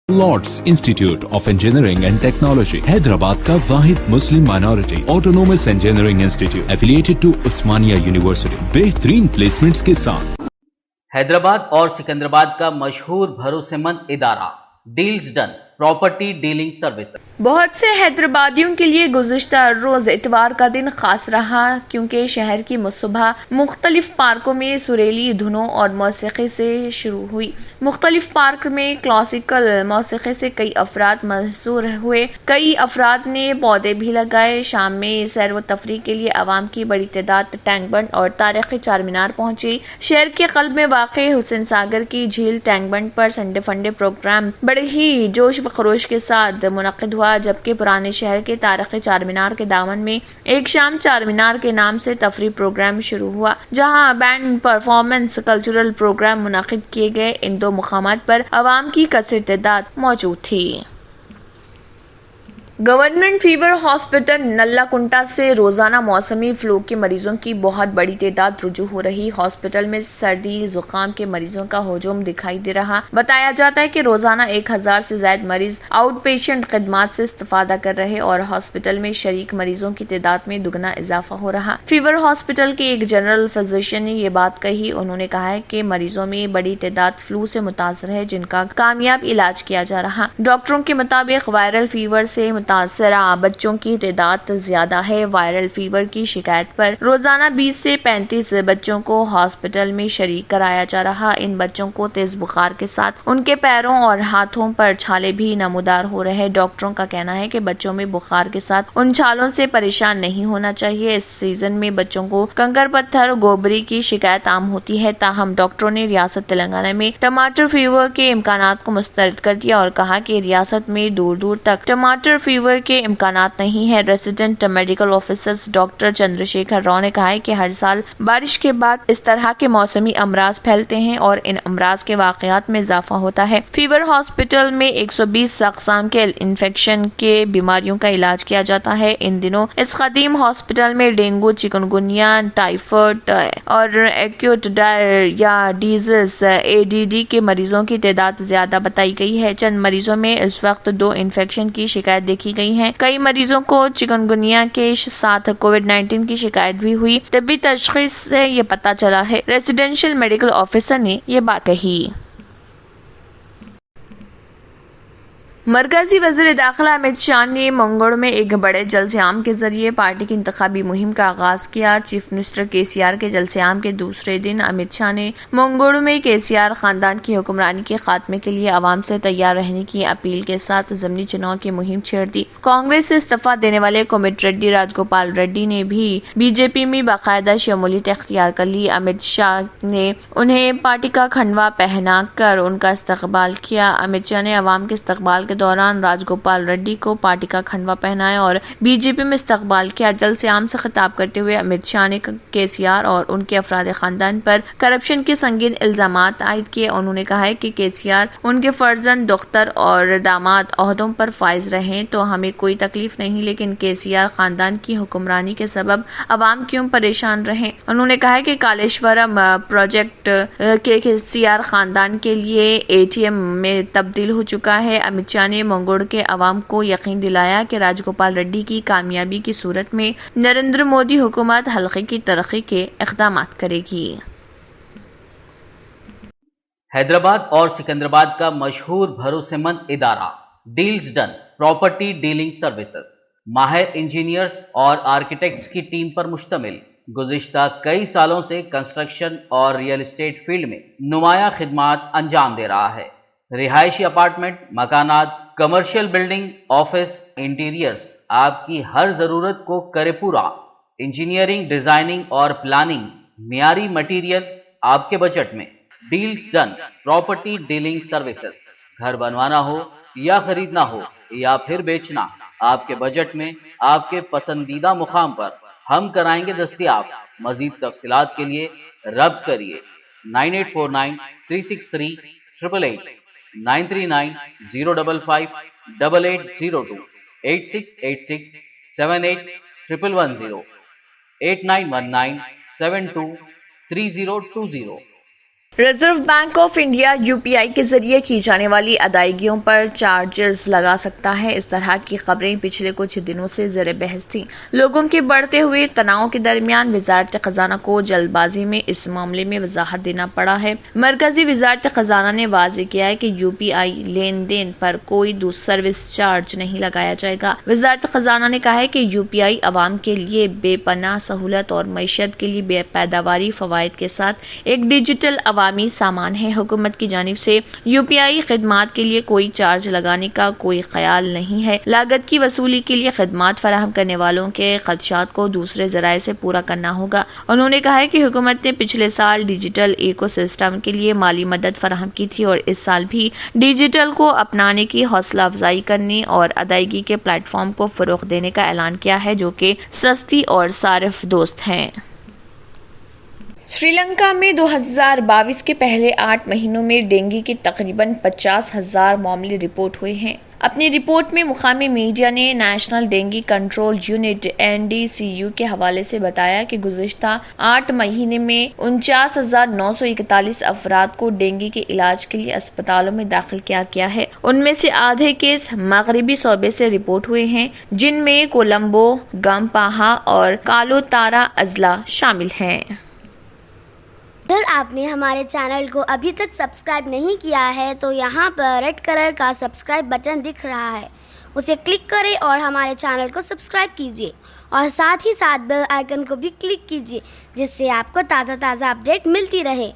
Lord's Institute of Engineering and Technology Hyderabad का वाहिद मुस्लिम minority autonomous engineering institute affiliated to Osmania university बेहतरीन placements के साथ। हैदराबाद और सिकंदराबाद का मशहूर भरोसेमंद इदारा Deals Done property dealing service. बहुत से हैदराबादियों के लिए गुज़िश्ता रोज इतवार का दिन खास रहा, क्योंकि शहर की सुबह मुख्तलिफ पार्कों में सुरीली धुनों और मौसीकी से शुरू हुई। मुख्तलिफ पार्क में क्लासिकल मौसीकी से कई अफराद मशहूर हुए, कई अफराद ने पौधे भी लगाए। शाम में सैर व तफरीह के लिए आवाम की बड़ी तादाद टैंक बंड और तारीखी चार मीनार पहुंची। शहर के कल्ब में वाक़े हुसैन सागर की झील टैंक बंड पर संडे फंडे प्रोग्राम बड़े ही जोश व खरोश के साथ मुनक़िद हुआ, जबकि पुराने शहर के तारीखी चार मीनार के दामन में एक शाम चार मीनार के नाम से तफरीह प्रोग्राम शुरू हुआ, जहां बैंड परफॉर्मेंस कल्चरल प्रोग्राम मुनक़िद किए गए। इन दो मुकामात पर आवाम की कसीर तादाद मौजूद थी। गवर्नमेंट फीवर हॉस्पिटल नल्ला कुंटा से रोजाना मौसमी फ्लू के मरीजों की बहुत बड़ी तादाद रुजू हो रही। हॉस्पिटल में सर्दी जुकाम के मरीजों का हुजूम दिखाई दे रहा। बताया जाता है कि रोजाना 1000 से ज्यादा मरीज आउट पेशेंट खिदमात से इस्तेफादा कर रहे और हॉस्पिटल में शरीक मरीजों की तादाद में दुगना इजाफा हो रहा। फीवर हॉस्पिटल के एक जनरल फिजिशियन ने ये बात कही। उन्होंने कहा है कि मरीजों में बड़ी तादाद फ्लू से मुतासर है, जिनका कामयाब इलाज किया जा रहा। डॉक्टरों के मुताबिक वायरल फीवर से मुतासरा बच्चों की तादाद ज्यादा है। वायरल फीवर की शिकायत पर रोजाना 20 से 35 बच्चों को हॉस्पिटल में शरीक कराया जा रहा। इन बच्चों को तेज बुखार के साथ उनके पैरों और हाथों पर छाले भी नमूदार हो रहे। डॉक्टरों का कहना है कि बच्चों में बुखार के साथ उन छालों से परेशान नहीं होना चाहिए। इस सीजन में बच्चों को कंकर पत्थर गोबरी की शिकायत आम होती है। ताहम डॉक्टरों ने रियासत तेलंगाना में टमाटर फीवर के इम्कानात को मुस्तरद कर दिया और कहा कि रियासत में दूर दूर तक टमाटर फीवर के इम्कानात नहीं है। Resident medical officer doctor Chandrashekhar Rao ने कहा है कि हर साल बारिश के बाद इस तरह के मौसमी अमराज फैलते हैं और इन अमराज के वाकयात में इजाफा होता है। फीवर हॉस्पिटल में 120 अक़साम के इन्फेक्शन के बीमारियों का इलाज किया जाता है। इन दिनों इस कदीम हॉस्पिटल में डेंगू, चिकनगुनिया, टाइफाइड और एक्यूट या डिजीज ADD के मरीजों की तादाद ज्यादा बताई गई है। चंद मरीजों में इस वक्त 2 इन्फेक्शन की शिकायत देखी गई है। कई मरीजों को चिकनगुनिया के साथ कोविड-19 की शिकायत भी हुई। तबी तशखीस से ये पता चला है। रेसिडेंशियल मेडिकल ऑफिसर ने ये बात कही। मरकजी वज़ीर दाखिला अमित शाह ने मंगोड़ में एक बड़े जलसे-आम के जरिए पार्टी की इंतखाबी मुहिम का आगाज किया। चीफ मिनिस्टर KCR के जलसे-आम के दूसरे दिन अमित शाह ने मंगोड़ में KCR खानदान की हुक्मरानी के खात्मे के लिए आवाम से तैयार रहने की अपील के साथ ज़मीनी चुनाव की मुहिम छेड़ दी। कांग्रेस से इस्तीफा देने वाले कोमट रेड्डी राजगोपाल रेड्डी ने भी BJP में बाकायदा शमूलियत इख्तियार कर ली। अमित शाह ने उन्हें पार्टी का खंडवा पहना कर उनका इस्तकबाल किया। अमित शाह ने आवाम के इस्तकबाल दौरान राजगोपाल रेड्डी को पार्टी का खंडवा पहनाया और BJP में इस्तकबाल किया। जलसे आम से खिताब करते हुए अमित शाह ने KCR और उनके अफराद खानदान पर करप्शन के संगीन इल्जामात आयद किए। उन्होंने कहा है कि KCR उनके फर्जंद, दुख्तर और दामाद ओहदों पर फाइज रहे तो हमें कोई तकलीफ नहीं, लेकिन KCR खानदान की हुक्मरानी के सबब अवाम क्यों परेशान रहे। उन्होंने कहा है कि कालेश्वरम प्रोजेक्ट के KCR खानदान के लिए ATM में तब्दील हो चुका है। अमित शाह ने मंगोड़ के अवाम को यकीन दिलाया कि राजगोपाल रेड्डी की कामयाबी की सूरत में नरेंद्र मोदी हुकूमत हल्के की तरक्की के इक़दामात करेगी। हैदराबाद और सिकंदराबाद का मशहूर भरोसेमंद इदारा Deals Done property dealing services माहिर इंजीनियर्स और आर्किटेक्ट्स की टीम पर मुश्तमिल गुज़िश्ता कई सालों से कंस्ट्रक्शन और रियल एस्टेट फील्ड में नुमाया खिदमात अंजाम दे रहा है। रिहायशी अपार्टमेंट, मकानात, कमर्शियल बिल्डिंग, ऑफिस, इंटीरियर्स, आपकी हर जरूरत को करे पूरा। इंजीनियरिंग, डिजाइनिंग और प्लानिंग, मियारी मटेरियल आपके बजट में। Deals Done property dealing services. घर बनवाना हो या खरीदना हो या फिर बेचना, आपके बजट में, आपके पसंदीदा मुकाम पर हम कराएंगे दस्तयाब। मजीद तफसीलात के लिए रब्त करिए 9849 363 888 939 055 8802 8686 78 110 8919 72 3020। Reserve bank of India UPI के जरिए की जाने वाली अदायगियों पर चार्जेस लगा सकता है। इस तरह की खबरें पिछले कुछ दिनों से ज़ेर बहस थीं। लोगों के बढ़ते हुए तनाव के दरमियान वजारत खजाना को जल्दबाजी में इस मामले में वजाहत देना पड़ा है। मरकजी वजारत खजाना ने वाज़ेह किया है कि यूपीआई लेन देन पर कोई सर्विस चार्ज नहीं लगाया जाएगा। वजारत खजाना ने कहा है कि यूपीआई अवाम के लिए बेपनाह सहूलत और मईशत के लिए बेपैदावारी फवायद के साथ एक डिजिटल अवामी सामान है। हुकूमत की जानिब से यूपीआई खिदमात के लिए कोई चार्ज लगाने का कोई ख्याल नहीं है। लागत की वसूली के लिए खिदमात फराहम करने वालों के खदशात को दूसरे जराए से पूरा करना होगा। उन्होंने कहा है कि हुकूमत ने पिछले साल डिजिटल इकोसिस्टम के लिए माली मदद फराहम की थी और इस साल भी डिजिटल को अपनाने की हौसला अफजाई करने और अदायगी के प्लेटफॉर्म को फरोग देने का ऐलान किया है जो कि सस्ती और सारिफ दोस्त हैं। श्रीलंका में 2022 के पहले 8 महीनों में डेंगू के तकरीबन 50,000 मामले रिपोर्ट हुए हैं। अपनी रिपोर्ट में मुकामी मीडिया ने national dengue control unit NDCU के हवाले से बताया कि गुज़िश्ता 8 महीने में 49,941 अफराद को डेंगू के इलाज के लिए अस्पतालों में दाखिल किया गया है। उनमें से आधे केस मगरबी सूबे से रिपोर्ट हुए हैं, जिनमें कोलंबो, गमपाहा और कालोतारा अजला शामिल हैं। अगर आपने हमारे चैनल को अभी तक सब्सक्राइब नहीं किया है तो यहाँ पर रेड कलर का सब्सक्राइब बटन दिख रहा है, उसे क्लिक करें और हमारे चैनल को सब्सक्राइब कीजिए और साथ ही साथ बेल आइकन को भी क्लिक कीजिए जिससे आपको ताज़ा अपडेट मिलती रहे।